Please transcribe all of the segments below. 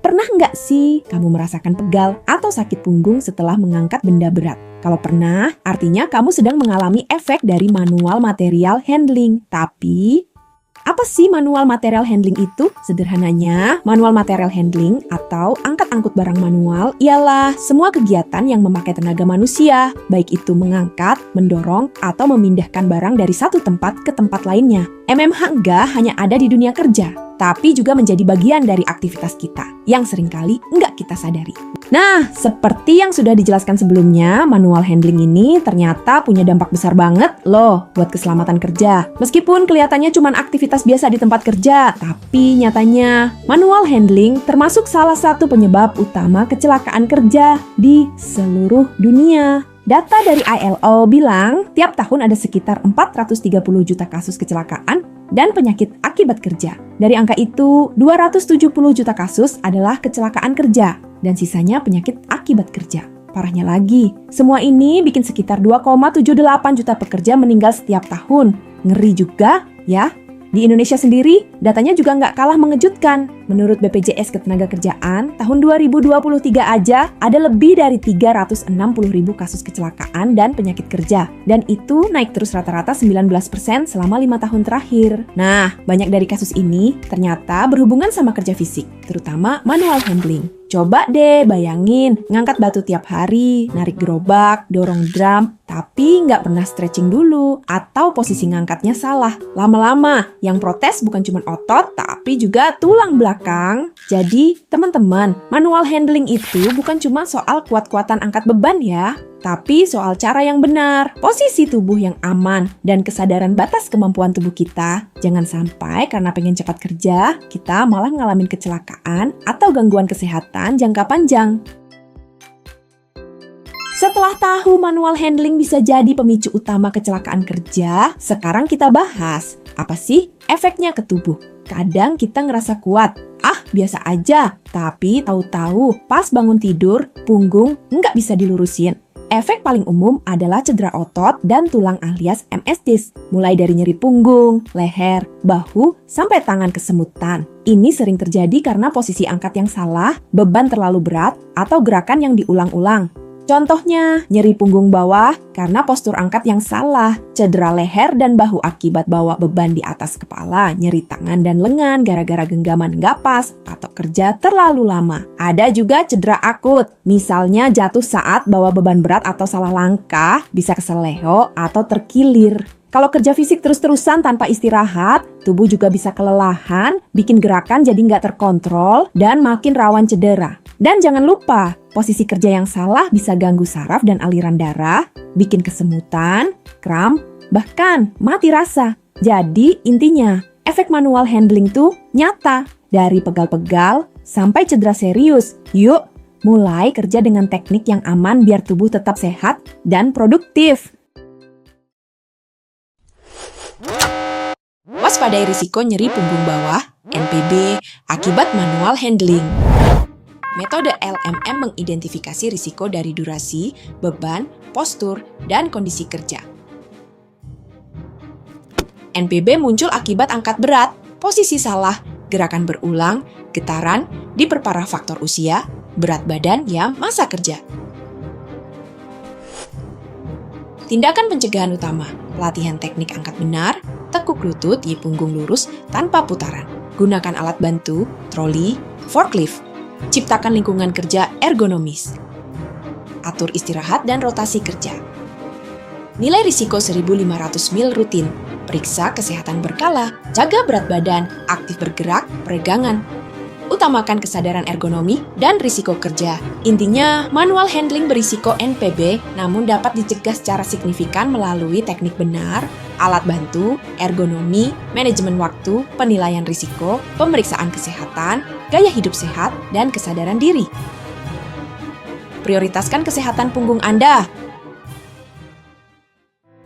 Pernah nggak sih kamu merasakan pegal atau sakit punggung setelah mengangkat benda berat? Kalau pernah, artinya kamu sedang mengalami efek dari manual material handling. Tapi, apa sih manual material handling itu? Sederhananya, manual material handling atau angkat-angkut barang manual ialah semua kegiatan yang memakai tenaga manusia, baik itu mengangkat, mendorong, atau memindahkan barang dari satu tempat ke tempat lainnya. MMH nggak hanya ada di dunia kerja, tapi juga menjadi bagian dari aktivitas kita yang seringkali nggak kita sadari. Nah, seperti yang sudah dijelaskan sebelumnya, manual handling ini ternyata punya dampak besar banget loh buat keselamatan kerja. Meskipun kelihatannya cuma aktivitas biasa di tempat kerja, tapi nyatanya manual handling termasuk salah satu penyebab utama kecelakaan kerja di seluruh dunia. Data dari ILO bilang, tiap tahun ada sekitar 430 juta kasus kecelakaan dan penyakit akibat kerja. Dari angka itu, 270 juta kasus adalah kecelakaan kerja dan sisanya penyakit akibat kerja. Parahnya lagi, semua ini bikin sekitar 2,78 juta pekerja meninggal setiap tahun. Ngeri juga, ya. Di Indonesia sendiri, datanya juga nggak kalah mengejutkan. Menurut BPJS Ketenagakerjaan, tahun 2023 aja ada lebih dari 360 ribu kasus kecelakaan dan penyakit kerja. Dan itu naik terus rata-rata 19% selama 5 tahun terakhir. Nah, banyak dari kasus ini ternyata berhubungan sama kerja fisik, terutama manual handling. Coba deh bayangin, ngangkat batu tiap hari, narik gerobak, dorong drum, tapi nggak pernah stretching dulu, atau posisi ngangkatnya salah. Lama-lama, yang protes bukan cuma otot, tapi juga tulang belakang. Jadi, teman-teman, manual handling itu bukan cuma soal kuat-kuatan angkat beban ya, tapi soal cara yang benar, posisi tubuh yang aman, dan kesadaran batas kemampuan tubuh kita. Jangan sampai karena pengen cepat kerja, kita malah ngalamin kecelakaan atau gangguan kesehatan jangka panjang. Setelah tahu manual handling bisa jadi pemicu utama kecelakaan kerja, sekarang kita bahas, apa sih efeknya ke tubuh? Kadang kita ngerasa kuat, biasa aja, tapi tahu-tahu pas bangun tidur, punggung nggak bisa dilurusin. Efek paling umum adalah cedera otot dan tulang alias MS disc, mulai dari nyeri punggung, leher, bahu, sampai tangan kesemutan. Ini sering terjadi karena posisi angkat yang salah, beban terlalu berat, atau gerakan yang diulang-ulang. Contohnya, nyeri punggung bawah karena postur angkat yang salah, cedera leher dan bahu akibat bawa beban di atas kepala, nyeri tangan dan lengan gara-gara genggaman nggak pas atau kerja terlalu lama. Ada juga cedera akut, misalnya jatuh saat bawa beban berat atau salah langkah, bisa kesel leho atau terkilir. Kalau kerja fisik terus-terusan tanpa istirahat, tubuh juga bisa kelelahan, bikin gerakan jadi nggak terkontrol, dan makin rawan cedera. Dan jangan lupa, posisi kerja yang salah bisa ganggu saraf dan aliran darah, bikin kesemutan, kram, bahkan mati rasa. Jadi intinya, efek manual handling tuh nyata. Dari pegal-pegal sampai cedera serius. Yuk, mulai kerja dengan teknik yang aman biar tubuh tetap sehat dan produktif. Waspadai risiko nyeri punggung bawah, NPB, akibat manual handling. Metode LMM mengidentifikasi risiko dari durasi, beban, postur, dan kondisi kerja. NPB muncul akibat angkat berat, posisi salah, gerakan berulang, getaran, diperparah faktor usia, berat badan, ya masa kerja. Tindakan pencegahan utama, latihan teknik angkat benar, tekuk lutut di punggung lurus tanpa putaran. Gunakan alat bantu, troli, forklift. Ciptakan lingkungan kerja ergonomis. Atur istirahat dan rotasi kerja. Nilai risiko 1.500 mil rutin. Periksa kesehatan berkala, jaga berat badan, aktif bergerak, peregangan. Utamakan kesadaran ergonomi dan risiko kerja. Intinya, manual handling berisiko NPB namun dapat dicegah secara signifikan melalui teknik benar, alat bantu, ergonomi, manajemen waktu, penilaian risiko, pemeriksaan kesehatan, gaya hidup sehat, dan kesadaran diri. Prioritaskan kesehatan punggung Anda.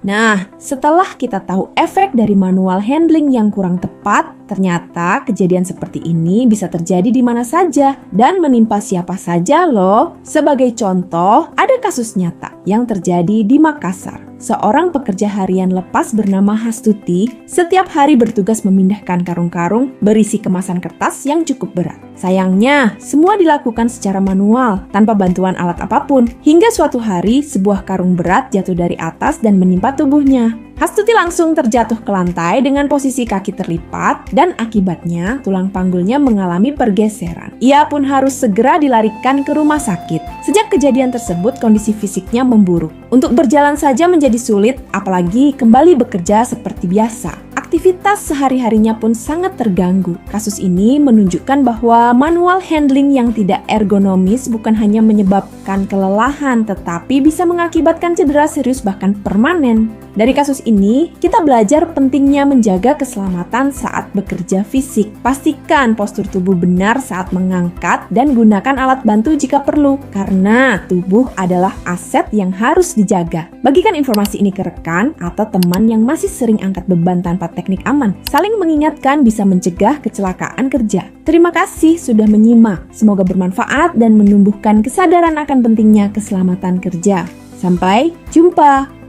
Nah, setelah kita tahu efek dari manual handling yang kurang tepat, Ternyata kejadian seperti ini bisa terjadi di mana saja dan menimpa siapa saja loh. Sebagai contoh, ada kasus nyata yang terjadi di Makassar. Seorang pekerja harian lepas bernama Hastuti setiap hari bertugas memindahkan karung-karung berisi kemasan kertas yang cukup berat. Sayangnya, semua dilakukan secara manual tanpa bantuan alat apapun. Hingga suatu hari, sebuah karung berat jatuh dari atas dan menimpa tubuhnya. Hastuti langsung terjatuh ke lantai dengan posisi kaki terlipat dan akibatnya tulang panggulnya mengalami pergeseran. Ia pun harus segera dilarikan ke rumah sakit. Sejak kejadian tersebut, kondisi fisiknya memburuk. Untuk berjalan saja menjadi sulit, apalagi kembali bekerja seperti biasa. Aktivitas sehari-harinya pun sangat terganggu. Kasus ini menunjukkan bahwa manual handling yang tidak ergonomis bukan hanya menyebabkan kelelahan, tetapi bisa mengakibatkan cedera serius bahkan permanen. Dari kasus ini, kita belajar pentingnya menjaga keselamatan saat bekerja fisik. Pastikan postur tubuh benar saat mengangkat dan gunakan alat bantu jika perlu, karena tubuh adalah aset yang harus dijaga. Bagikan informasi ini ke rekan atau teman yang masih sering angkat beban tanpa teknik aman. Saling mengingatkan bisa mencegah kecelakaan kerja. Terima kasih sudah menyimak. Semoga bermanfaat dan menumbuhkan kesadaran akan pentingnya keselamatan kerja. Sampai jumpa.